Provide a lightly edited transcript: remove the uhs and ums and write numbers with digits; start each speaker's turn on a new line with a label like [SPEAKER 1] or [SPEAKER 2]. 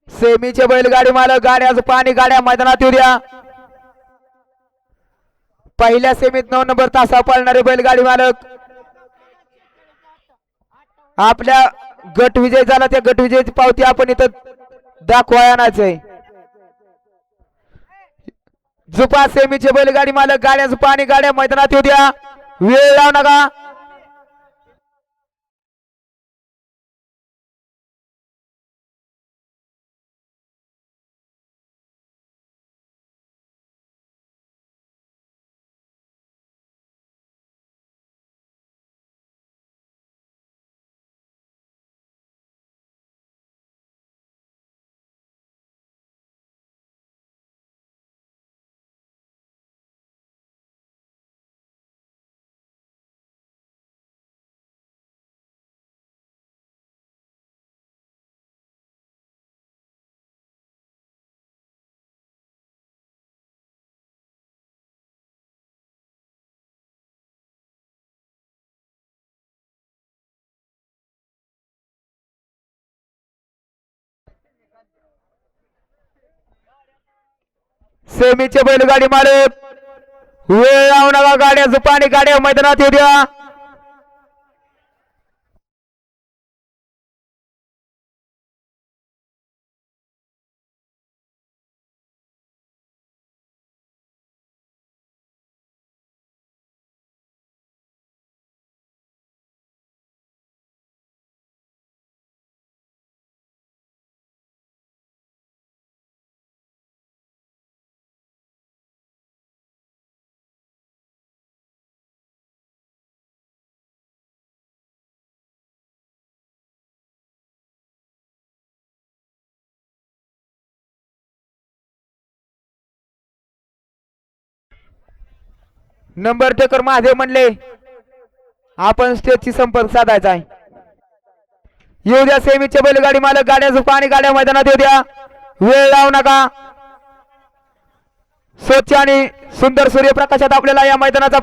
[SPEAKER 1] सेमीचे बैलगाडी मालक गाड्याचं पाणी गाड्या मैदानात येऊ द्या। पहिल्या सेमीत 9 नंबर तासा पाळणारे बैलगाडी मालक आपल्या गट विजय झाला त्या गट विजयाची पावती आपण इथं दाखवाय आणायचंय। जुपा सेमीचे बैलगाडी मालक गाड्याचं पाणी गाड्या मैदानात येऊ द्या। वेळ लावू नका। सेमीचे बैलगाडी मालक वेळ लावू नका। गाड्याचं पाणी गाड्या मैदानात येऊ द्या। नंबर टेकर महादेव म्हणले आपण स्टेजची संपर्क साधायचा आहे। येऊ द्या सेमीचे बैलगाडी मालक गाड्याचं पाणी गाड्या मैदानात येऊ द्या। वेळ लावू नका। स्वच्छ आणि सुंदर सूर्यप्रकाशात आपल्याला या मैदानाचा